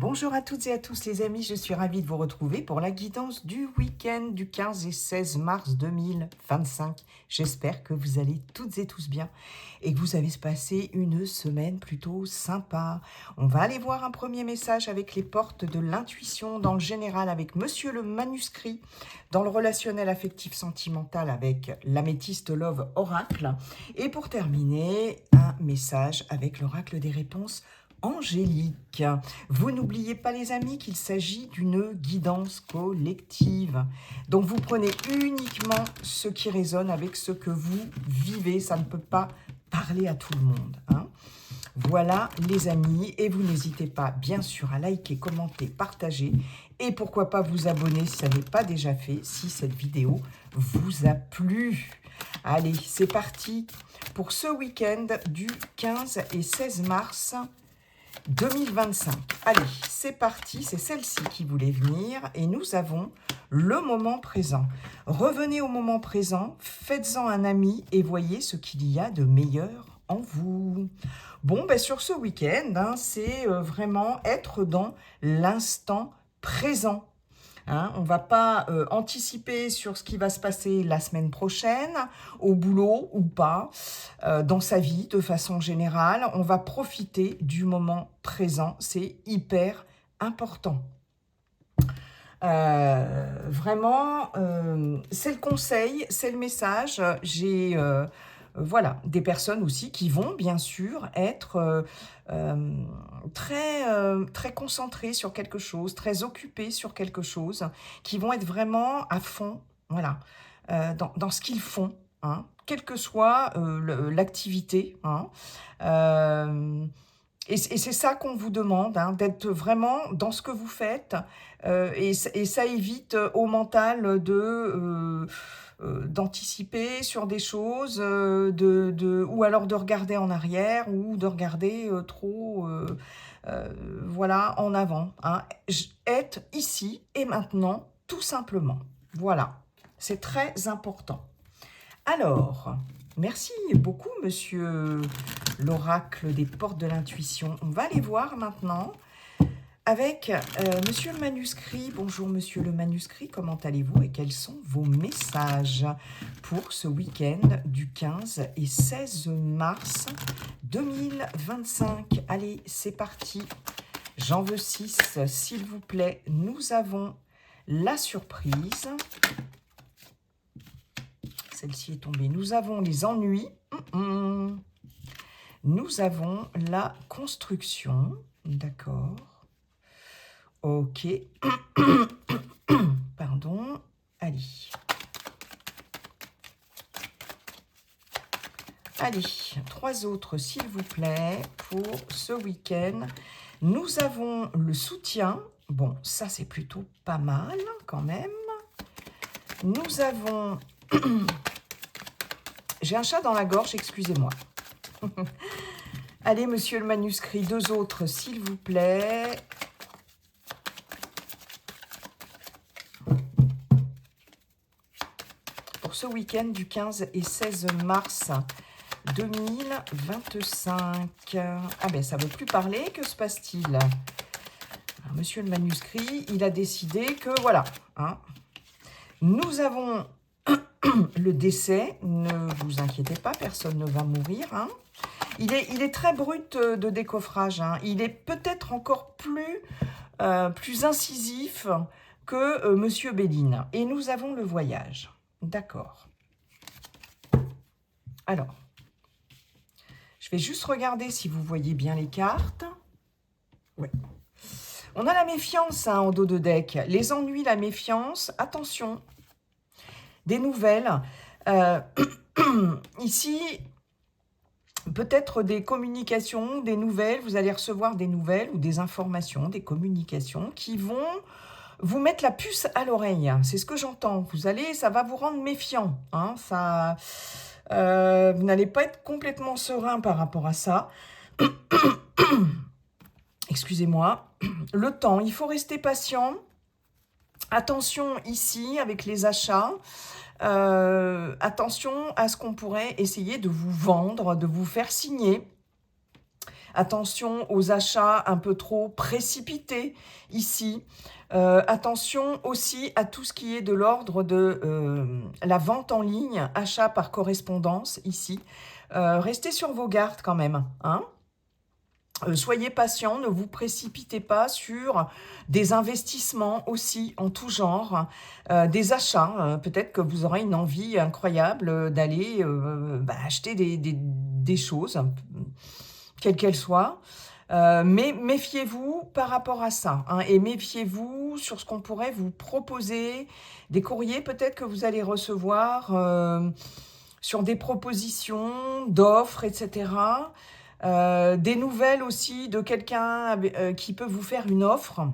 Bonjour à toutes et à tous les amis, je suis ravie de vous retrouver pour la guidance du week-end du 15 et 16 mars 2025. J'espère que vous allez toutes et tous bien et que vous avez passé une semaine plutôt sympa. On va aller voir un premier message avec les portes de l'intuition dans le général avec Monsieur le Manuscrit, dans le relationnel affectif sentimental avec l'améthyste Love Oracle et pour terminer, un message avec l'oracle des réponses angélique. Vous n'oubliez pas les amis qu'il s'agit d'une guidance collective. Donc vous prenez uniquement ce qui résonne avec ce que vous vivez. Ça ne peut pas parler à tout le monde. Voilà les amis. Et vous n'hésitez pas bien sûr à liker, commenter, partager. Et pourquoi pas vous abonner si ça n'est pas déjà fait, si cette vidéo vous a plu. Allez, c'est parti pour ce week-end du 15 et 16 mars 2025. Allez, c'est parti, c'est celle-ci qui voulait venir et nous avons le moment présent. Revenez au moment présent, faites-en un ami et voyez ce qu'il y a de meilleur en vous. Bon, ben sur ce week-end, c'est vraiment être dans l'instant présent. On ne va pas anticiper sur ce qui va se passer la semaine prochaine, au boulot ou pas, dans sa vie de façon générale. On va profiter du moment présent, c'est hyper important. Vraiment, c'est le conseil, c'est le message. J'ai voilà, des personnes aussi qui vont bien sûr être très concentrées sur quelque chose, très occupées sur quelque chose, qui vont être vraiment à fond, voilà, dans ce qu'ils font, quelle que soit l'activité. Et c'est ça qu'on vous demande, d'être vraiment dans ce que vous faites. Et ça évite au mental d'anticiper sur des choses, ou alors de regarder en arrière, ou de regarder trop voilà, en avant. Être ici et maintenant, tout simplement. Voilà, c'est très important. Alors, merci beaucoup, monsieur l'oracle des portes de l'intuition. On va aller voir maintenant avec monsieur le manuscrit. Bonjour, monsieur le manuscrit, comment allez-vous et quels sont vos messages pour ce week-end du 15 et 16 mars 2025 ? Allez, c'est parti. J'en veux 6, s'il vous plaît. Nous avons la surprise. Celle-ci est tombée. Nous avons les ennuis. Nous avons la construction. D'accord. Ok. Pardon. Allez. Allez, 3 autres, s'il vous plaît, pour ce week-end. Nous avons le soutien. Bon, ça, c'est plutôt pas mal, quand même. Nous avons... J'ai un chat dans la gorge, excusez-moi. Allez, monsieur le manuscrit, 2 autres, s'il vous plaît. Pour ce week-end du 15 et 16 mars 2025. Ah ben, ça ne veut plus parler, que se passe-t-il ? Alors, monsieur le manuscrit, il a décidé que, voilà, nous avons le décès, ne vous inquiétez pas, personne ne va mourir. Il est très brut de décoffrage. Il est peut-être encore plus incisif que monsieur Béline. Et nous avons le voyage. D'accord. Alors, je vais juste regarder si vous voyez bien les cartes. Ouais. On a la méfiance en dos de deck. Les ennuis, la méfiance. Attention. Des nouvelles. Ici, peut-être des communications, des nouvelles. Vous allez recevoir des nouvelles ou des informations, des communications qui vont vous mettre la puce à l'oreille. C'est ce que j'entends. Ça va vous rendre méfiant. Vous n'allez pas être complètement serein par rapport à ça. Excusez-moi. Le temps, il faut rester patient. Attention ici avec les achats. Attention à ce qu'on pourrait essayer de vous vendre, de vous faire signer Attention aux achats un peu trop précipités ici. Attention aussi à tout ce qui est de l'ordre de la vente en ligne, achat par correspondance ici. Restez sur vos gardes quand même, hein. Soyez patient, ne vous précipitez pas sur des investissements aussi en tout genre, des achats. Peut-être que vous aurez une envie incroyable d'aller acheter des choses, quelles qu'elles soient. Mais méfiez-vous par rapport à ça, hein, et méfiez-vous sur ce qu'on pourrait vous proposer, des courriers peut-être que vous allez recevoir sur des propositions d'offres, etc. Des nouvelles aussi de quelqu'un qui peut vous faire une offre,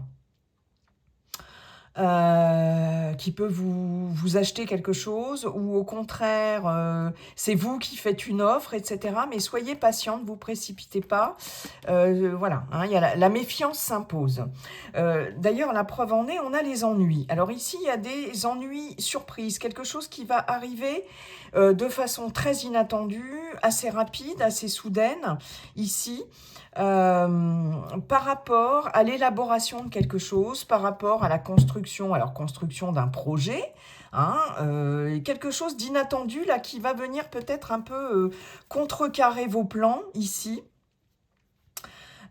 qui peut vous acheter quelque chose, ou au contraire, c'est vous qui faites une offre, etc. Mais soyez patient, ne vous précipitez pas. Voilà, hein, il y a la méfiance s'impose. D'ailleurs, la preuve en est, on a les ennuis. Alors ici, il y a des ennuis surprises, quelque chose qui va arriver de façon très inattendue, assez rapide, assez soudaine, ici. Par rapport à l'élaboration de quelque chose, par rapport à la construction, alors construction d'un projet, hein, quelque chose d'inattendu là qui va venir peut-être un peu contrecarrer vos plans ici.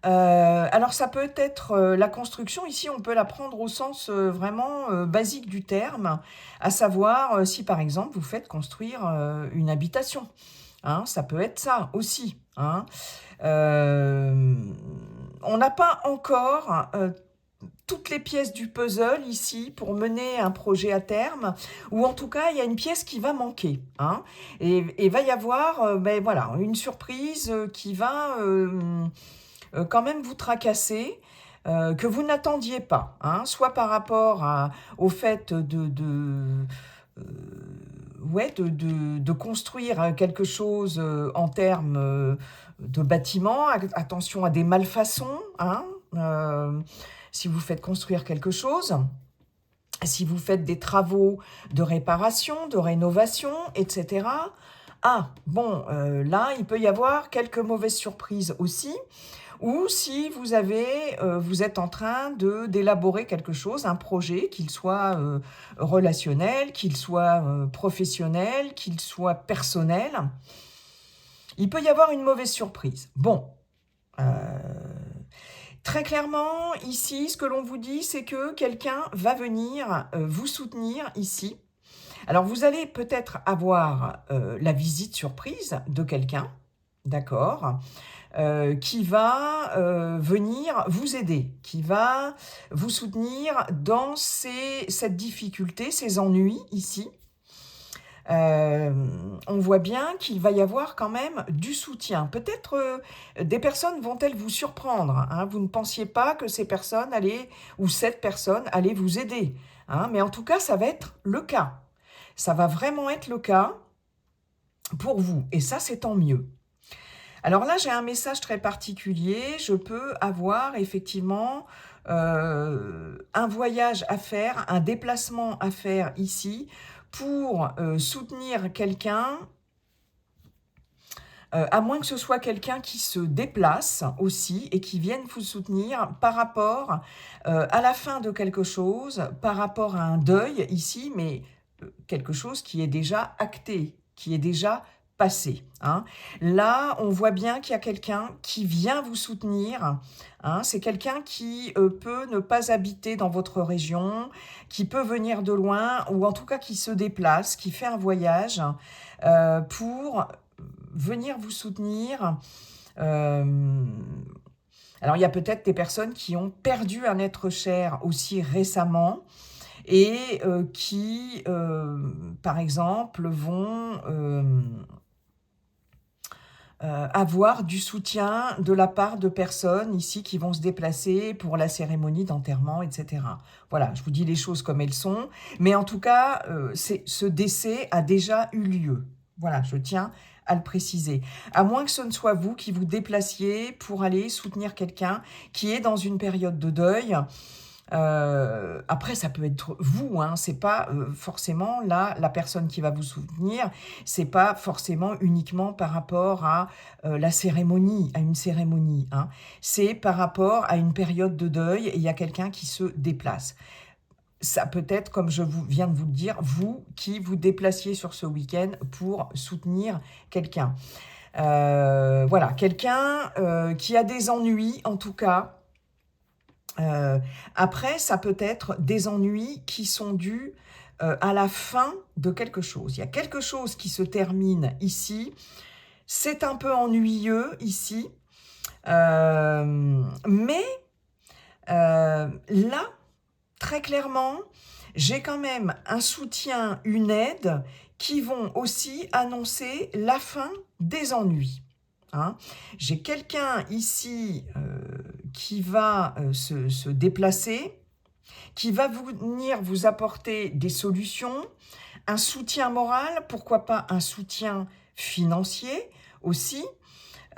Alors ça peut être la construction, ici on peut la prendre au sens vraiment basique du terme, à savoir si par exemple vous faites construire une habitation, hein, ça peut être ça aussi, hein. On n'a pas encore toutes les pièces du puzzle ici pour mener un projet à terme, ou en tout cas il y a une pièce qui va manquer, hein, et va y avoir voilà, une surprise qui va quand même vous tracasser, que vous n'attendiez pas, hein, soit par rapport au fait de construire quelque chose en termes de bâtiment. Attention à des malfaçons, hein, si vous faites construire quelque chose, si vous faites des travaux de réparation, de rénovation, etc. Ah, bon, là, il peut y avoir quelques mauvaises surprises aussi. Ou si vous êtes en train d'élaborer quelque chose, un projet, qu'il soit relationnel, qu'il soit professionnel, qu'il soit personnel, il peut y avoir une mauvaise surprise. Bon, très clairement, ici, ce que l'on vous dit, c'est que quelqu'un va venir vous soutenir ici. Alors, vous allez peut-être avoir la visite surprise de quelqu'un, d'accord, qui va venir vous aider, qui va vous soutenir dans cette difficulté, ces ennuis ici. On voit bien qu'il va y avoir quand même du soutien. Peut-être des personnes vont-elles vous surprendre, hein. Vous ne pensiez pas que ces personnes allaient, ou cette personne allait vous aider, hein. Mais en tout cas, ça va être le cas. Ça va vraiment être le cas pour vous. Et ça, c'est tant mieux. Alors là, j'ai un message très particulier. Je peux avoir effectivement un voyage à faire, un déplacement à faire ici pour soutenir quelqu'un, à moins que ce soit quelqu'un qui se déplace aussi et qui vienne vous soutenir par rapport à la fin de quelque chose, par rapport à un deuil ici, mais quelque chose qui est déjà acté, qui est déjà passé, hein. Là, on voit bien qu'il y a quelqu'un qui vient vous soutenir, hein. C'est quelqu'un qui peut ne pas habiter dans votre région, qui peut venir de loin, ou en tout cas qui se déplace, qui fait un voyage pour venir vous soutenir. Alors, il y a peut-être des personnes qui ont perdu un être cher aussi récemment, et qui, par exemple, vont avoir du soutien de la part de personnes ici qui vont se déplacer pour la cérémonie d'enterrement, etc. Voilà, je vous dis les choses comme elles sont, mais en tout cas, ce décès a déjà eu lieu. Voilà, je tiens à le préciser. À moins que ce ne soit vous qui vous déplaciez pour aller soutenir quelqu'un qui est dans une période de deuil, Après, ça peut être vous, hein, c'est pas forcément là, la personne qui va vous soutenir, c'est pas forcément uniquement par rapport à la cérémonie, à une cérémonie, hein. C'est par rapport à une période de deuil et il y a quelqu'un qui se déplace. Ça peut être, comme viens de vous le dire, vous qui vous déplaciez sur ce week-end pour soutenir quelqu'un. Voilà, quelqu'un qui a des ennuis, en tout cas. Après, ça peut être des ennuis qui sont dus à la fin de quelque chose. Il y a quelque chose qui se termine ici. C'est un peu ennuyeux ici. Mais là, très clairement, j'ai quand même un soutien, une aide qui vont aussi annoncer la fin des ennuis. Hein. J'ai quelqu'un ici qui va se déplacer, qui va venir vous apporter des solutions, un soutien moral, pourquoi pas un soutien financier aussi,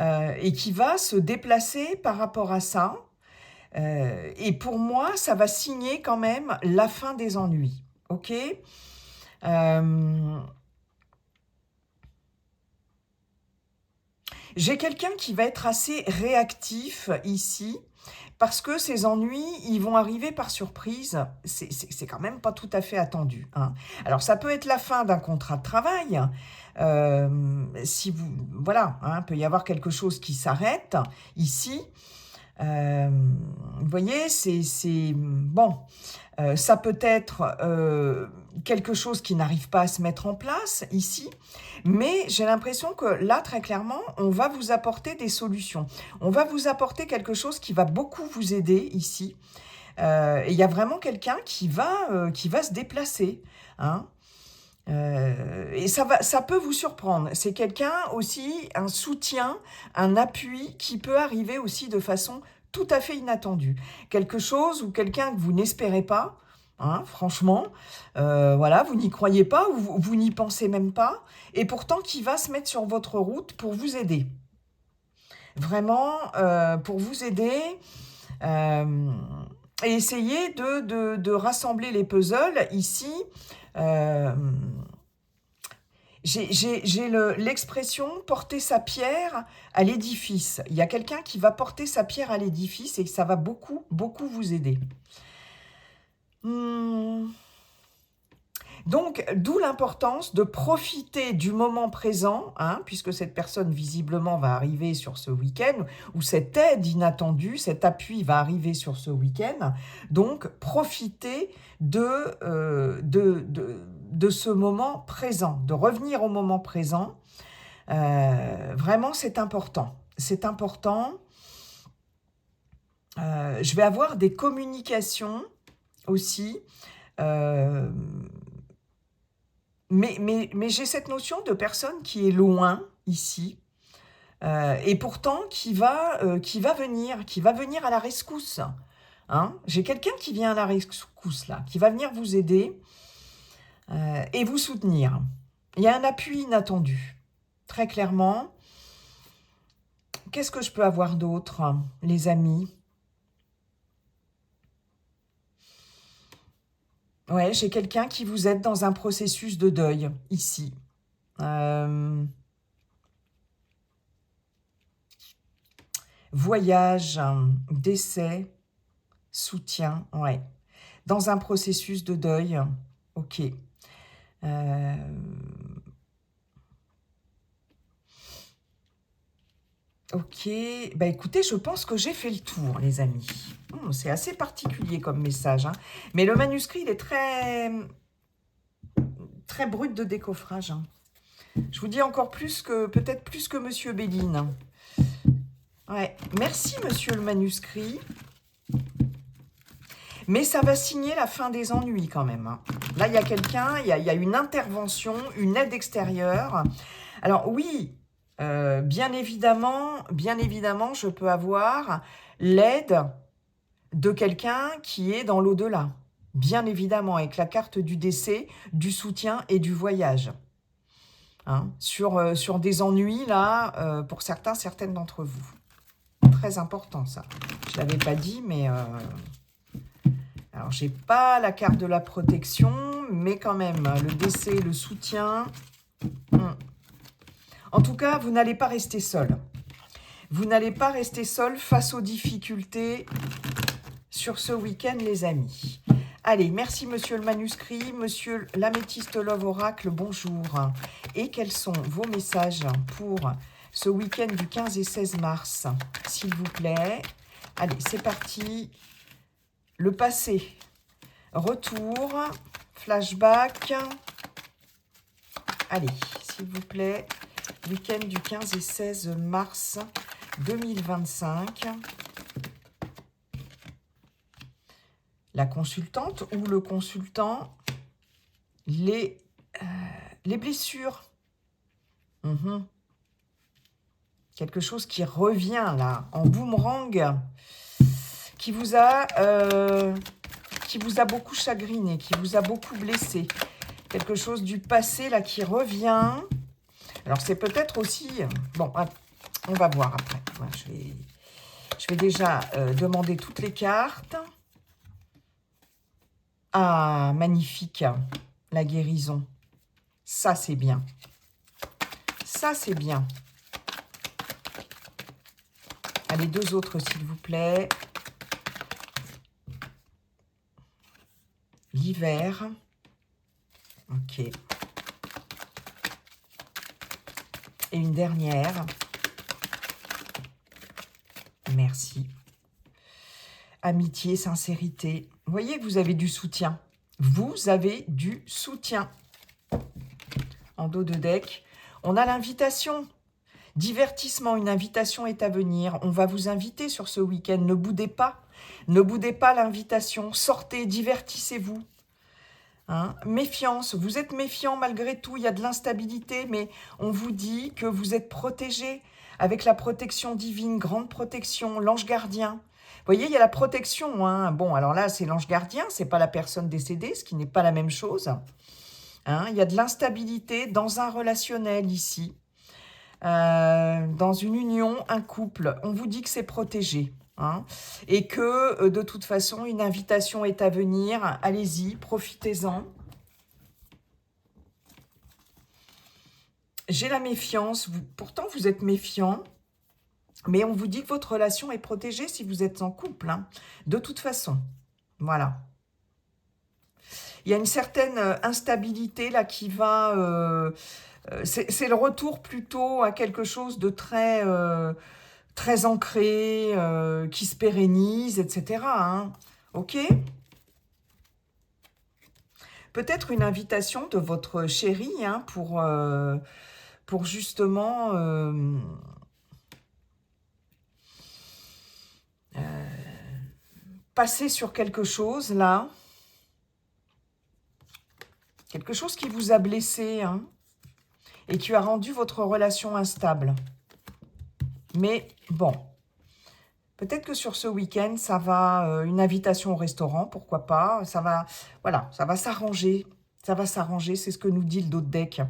et qui va se déplacer par rapport à ça. Et pour moi, ça va signer quand même la fin des ennuis. Ok ? J'ai quelqu'un qui va être assez réactif ici, parce que ces ennuis, ils vont arriver par surprise. C'est quand même pas tout à fait attendu. Hein. Alors, ça peut être la fin d'un contrat de travail. Si vous, voilà, hein, peut y avoir quelque chose qui s'arrête ici. Vous voyez, c'est bon. Ça peut être quelque chose qui n'arrive pas à se mettre en place ici, mais j'ai l'impression que là, très clairement, on va vous apporter des solutions. On va vous apporter quelque chose qui va beaucoup vous aider ici. Et il y a vraiment quelqu'un qui va se déplacer. Hein. Et ça peut vous surprendre. C'est quelqu'un aussi, un soutien, un appui qui peut arriver aussi de façon tout à fait inattendue. Quelque chose ou quelqu'un que vous n'espérez pas, hein, franchement, voilà, vous n'y croyez pas ou vous n'y pensez même pas, et pourtant qui va se mettre sur votre route pour vous aider. Vraiment, pour vous aider, et essayer de rassembler les puzzles ici. J'ai l'expression porter sa pierre à l'édifice. Il y a quelqu'un qui va porter sa pierre à l'édifice et ça va beaucoup, beaucoup vous aider. Donc, d'où l'importance de profiter du moment présent, hein, puisque cette personne visiblement va arriver sur ce week-end, ou cette aide inattendue, cet appui va arriver sur ce week-end. Donc, profitez de ce moment présent, de revenir au moment présent. Vraiment, c'est important. C'est important. Je vais avoir des communications aussi. Mais j'ai cette notion de personne qui est loin ici, et pourtant qui va venir à la rescousse. Hein. J'ai quelqu'un qui vient à la rescousse là, qui va venir vous aider et vous soutenir. Il y a un appui inattendu, très clairement. Qu'est-ce que je peux avoir d'autre, les amis ? Ouais, j'ai quelqu'un qui vous aide dans un processus de deuil, ici. Voyage, décès, soutien, ouais. Dans un processus de deuil, ok. Ok, bah écoutez, je pense que j'ai fait le tour, les amis. C'est assez particulier comme message, hein. Mais le manuscrit, il est très, très brut de décoffrage. Hein. Je vous dis encore peut-être plus que Monsieur Béline. Ouais, merci Monsieur le manuscrit. Mais ça va signer la fin des ennuis quand même. Hein. Là, il y a quelqu'un, il y a une intervention, une aide extérieure. Alors oui, bien évidemment, je peux avoir l'aide de quelqu'un qui est dans l'au-delà. Bien évidemment, avec la carte du décès, du soutien et du voyage. Hein, sur des ennuis, là, pour certaines d'entre vous. Très important, ça. Je ne l'avais pas dit, mais Alors, j'ai pas la carte de la protection, mais quand même, le décès, le soutien. En tout cas, vous n'allez pas rester seul. Vous n'allez pas rester seul face aux difficultés sur ce week-end, les amis. Allez, merci monsieur le manuscrit, monsieur l'améthyste Love Oracle, bonjour. Et quels sont vos messages pour ce week-end du 15 et 16 mars, s'il vous plaît? Allez, c'est parti. Le passé, retour, flashback. Allez, s'il vous plaît, week-end du 15 et 16 mars 2025. La consultante ou le consultant, les blessures. Quelque chose qui revient là, en boomerang, qui vous a beaucoup chagriné, qui vous a beaucoup blessé. Quelque chose du passé là qui revient. Alors c'est peut-être aussi... Bon, on va voir après. Moi, je vais déjà demander toutes les cartes. Ah, magnifique, la guérison. Ça, c'est bien. Ça, c'est bien. Allez, deux autres, s'il vous plaît. L'hiver. Ok. Et une dernière. Merci. Amitié, sincérité. Vous voyez que vous avez du soutien. Vous avez du soutien. En dos de deck, on a l'invitation. Divertissement, une invitation est à venir. On va vous inviter sur ce week-end. Ne boudez pas. Ne boudez pas l'invitation. Sortez, divertissez-vous. Hein? Méfiance. Vous êtes méfiant malgré tout. Il y a de l'instabilité, mais on vous dit que vous êtes protégé avec la protection divine, grande protection, l'ange gardien. Vous voyez, il y a la protection. Hein. Bon, alors là, c'est l'ange gardien, c'est pas la personne décédée, ce qui n'est pas la même chose. Hein. Il y a de l'instabilité dans un relationnel ici. Dans une union, un couple. On vous dit que c'est protégé. Hein. Et que, de toute façon, une invitation est à venir. Allez-y, profitez-en. J'ai la méfiance. Pourtant, vous êtes méfiant. Mais on vous dit que votre relation est protégée si vous êtes en couple, hein, de toute façon. Voilà. Il y a une certaine instabilité là qui va... c'est le retour plutôt à quelque chose de très, très ancré, qui se pérennise, etc. Hein. Ok ? Peut-être une invitation de votre chéri hein, pour justement... passer sur quelque chose, là. Quelque chose qui vous a blessé, hein, et qui a rendu votre relation instable. Mais bon, peut-être que sur ce week-end, ça va, une invitation au restaurant, pourquoi pas. Ça va, voilà, ça va s'arranger. Ça va s'arranger, c'est ce que nous dit le dos de deck.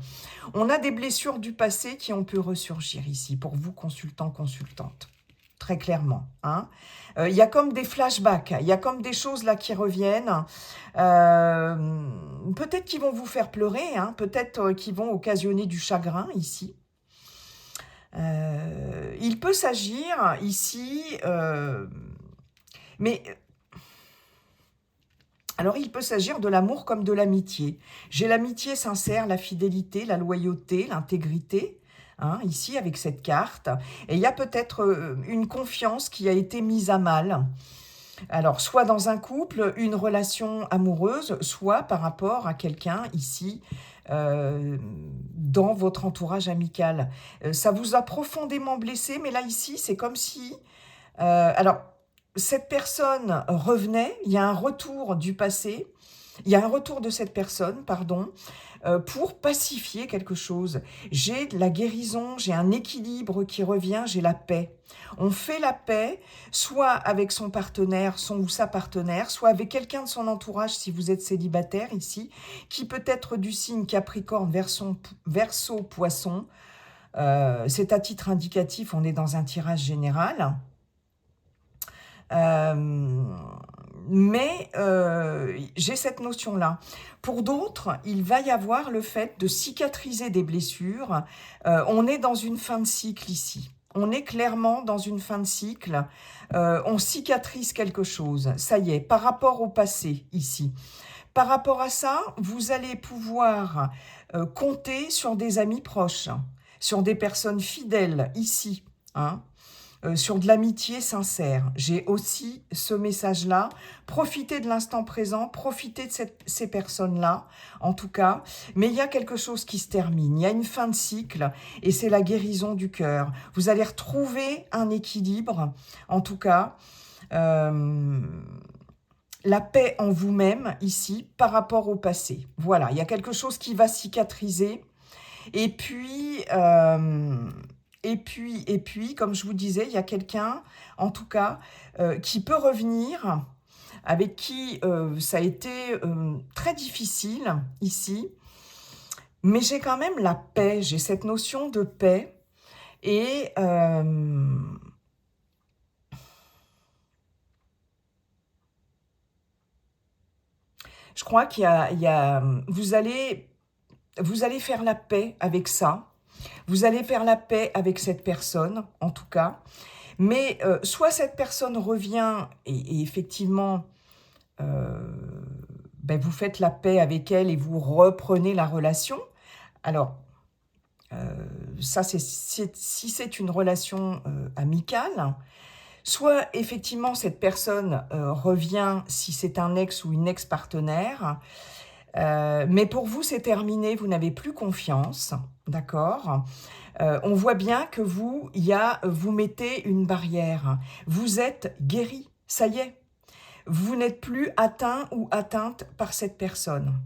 On a des blessures du passé qui ont pu ressurgir ici, pour vous, consultants, consultantes. Très clairement. Hein. Il y a comme des flashbacks, il y a comme des choses là qui reviennent. Peut-être qu'ils vont vous faire pleurer, hein, peut-être qu'ils vont occasionner du chagrin ici. Il peut s'agir ici, mais... Alors, il peut s'agir de l'amour comme de l'amitié. J'ai l'amitié sincère, la fidélité, la loyauté, l'intégrité, hein, ici, avec cette carte. Et il y a peut-être une confiance qui a été mise à mal. Alors, soit dans un couple, une relation amoureuse, soit par rapport à quelqu'un, ici, dans votre entourage amical. Ça vous a profondément blessé, mais là, ici, c'est comme si... alors, cette personne revenait, il y a un retour du passé, il y a un retour de cette personne, pardon, pour pacifier quelque chose. J'ai la guérison, j'ai un équilibre qui revient, j'ai la paix. On fait la paix, soit avec son partenaire, son ou sa partenaire, soit avec quelqu'un de son entourage, si vous êtes célibataire ici, qui peut être du signe Capricorne, Verseau, Poisson. C'est à titre indicatif, on est dans un tirage général. mais j'ai cette notion-là. Pour d'autres, il va y avoir le fait de cicatriser des blessures. On est dans une fin de cycle ici. On est clairement dans une fin de cycle. On cicatrise quelque chose. Ça y est, par rapport au passé ici. Par rapport à ça, vous allez pouvoir compter sur des amis proches, sur des personnes fidèles ici, hein, sur de l'amitié sincère. J'ai aussi ce message-là. Profitez de l'instant présent, profitez de ces personnes-là, en tout cas. Mais il y a quelque chose qui se termine, il y a une fin de cycle, et c'est la guérison du cœur. Vous allez retrouver un équilibre, en tout cas. La paix en vous-même, ici, par rapport au passé. Voilà, il y a quelque chose qui va cicatriser. Et puis, comme je vous disais, il y a quelqu'un, en tout cas, qui peut revenir, avec qui ça a été très difficile, ici. Mais j'ai quand même la paix, j'ai cette notion de paix. Et... je crois qu'il y a, vous allez faire la paix avec ça. Vous allez faire la paix avec cette personne, en tout cas. Mais soit cette personne revient et effectivement, ben vous faites la paix avec elle et vous reprenez la relation. Alors, ça, si c'est une relation amicale. Soit effectivement cette personne revient si c'est un ex ou une ex-partenaire, mais pour vous c'est terminé, vous n'avez plus confiance, d'accord. On voit bien que vous mettez une barrière, vous êtes guéri, ça y est, vous n'êtes plus atteint ou atteinte par cette personne.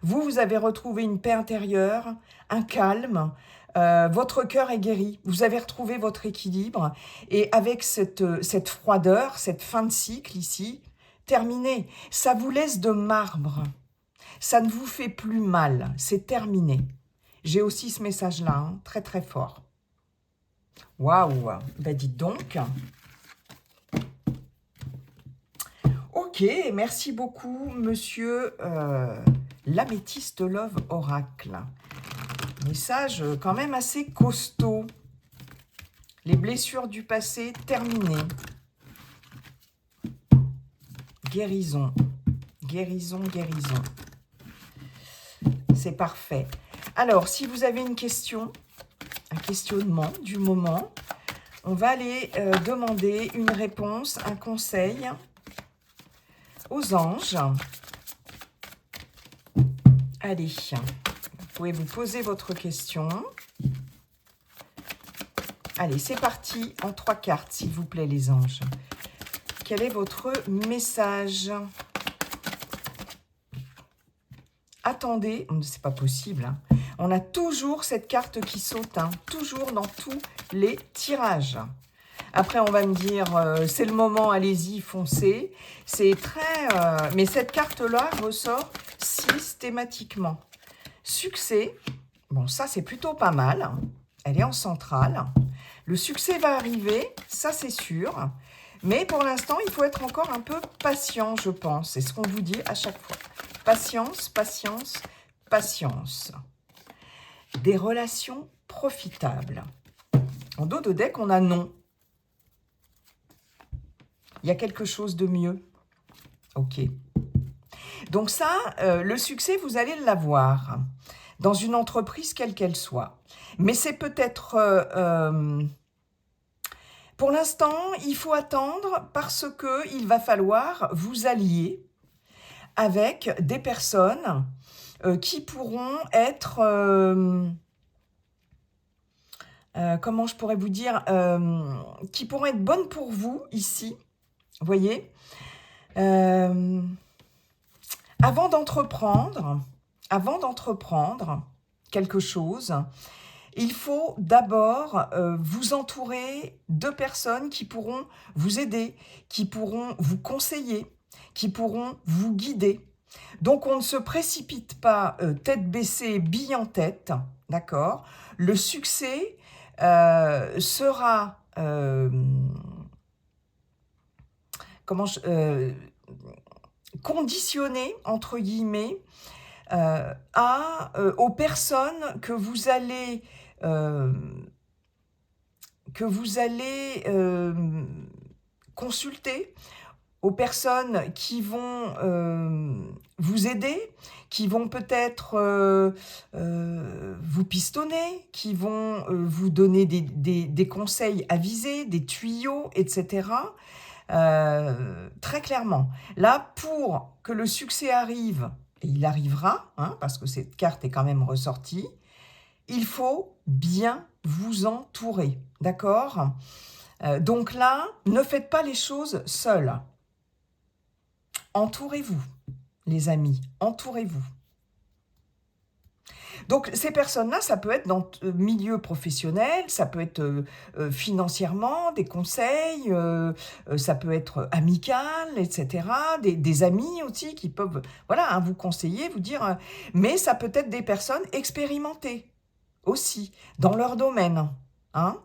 Vous avez retrouvé une paix intérieure, un calme, votre cœur est guéri, vous avez retrouvé votre équilibre, et avec cette froideur, cette fin de cycle ici, terminé. Ça vous laisse de marbre, ça ne vous fait plus mal, c'est terminé. J'ai aussi ce message-là, hein, très très fort. Waouh, ben dites donc. Ok, merci beaucoup, monsieur l'Améthyste Love Oracle. Message quand même assez costaud. Les blessures du passé terminées. Guérison. Guérison, guérison. C'est parfait. Alors, si vous avez une question, un questionnement du moment, on va aller demander une réponse, un conseil aux anges. Allez, vous pouvez vous poser votre question. Allez, c'est parti en 3 cartes, s'il vous plaît, les anges. Quel est votre message? Attendez, c'est pas possible. Hein. On a toujours cette carte qui saute, hein, toujours dans tous les tirages. Après, on va me dire, c'est le moment, allez-y, foncez. C'est très... mais cette carte-là ressort systématiquement. Succès, bon, ça, c'est plutôt pas mal. Elle est en centrale. Le succès va arriver, ça, c'est sûr. Mais pour l'instant, il faut être encore un peu patient, je pense. C'est ce qu'on vous dit à chaque fois. Patience, patience, patience. Des relations profitables. En dos de deck, on a non. Il y a quelque chose de mieux. Ok. Donc ça, le succès, vous allez l'avoir dans une entreprise quelle qu'elle soit. Mais c'est peut-être... pour l'instant, il faut attendre parce qu'il va falloir vous allier avec des personnes qui pourront être... comment je pourrais vous dire, qui pourront être bonnes pour vous ici, vous voyez, avant d'entreprendre quelque chose, il faut d'abord vous entourer de personnes qui pourront vous aider, qui pourront vous conseiller, qui pourront vous guider. Donc, on ne se précipite pas tête baissée, bille en tête, d'accord? Le succès sera... conditionné, entre guillemets, aux personnes que vous allez consulter, aux personnes qui vont vous aider, qui vont peut-être vous pistonner, qui vont vous donner des conseils avisés, des tuyaux, etc. Très clairement. Là, pour que le succès arrive, et il arrivera, hein, parce que cette carte est quand même ressortie, il faut bien vous entourer, d'accord? Donc là, ne faites pas les choses seuls. Entourez-vous, les amis, entourez-vous. Donc ces personnes-là, ça peut être dans le milieu professionnel, ça peut être financièrement, des conseils, ça peut être amical, etc. Des amis aussi qui peuvent voilà, hein, vous conseiller, vous dire... mais ça peut être des personnes expérimentées aussi, dans leur domaine. Hein.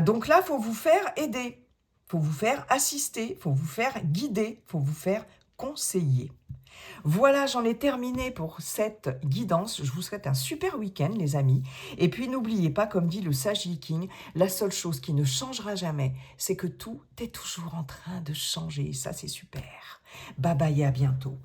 Donc là, il faut vous faire aider, il faut vous faire assister, il faut vous faire guider, il faut vous faire conseiller. Voilà, j'en ai terminé pour cette guidance. Je vous souhaite un super week-end, les amis. Et puis, n'oubliez pas, comme dit le sage King, la seule chose qui ne changera jamais, c'est que tout est toujours en train de changer. Ça, c'est super. Bye bye et à bientôt.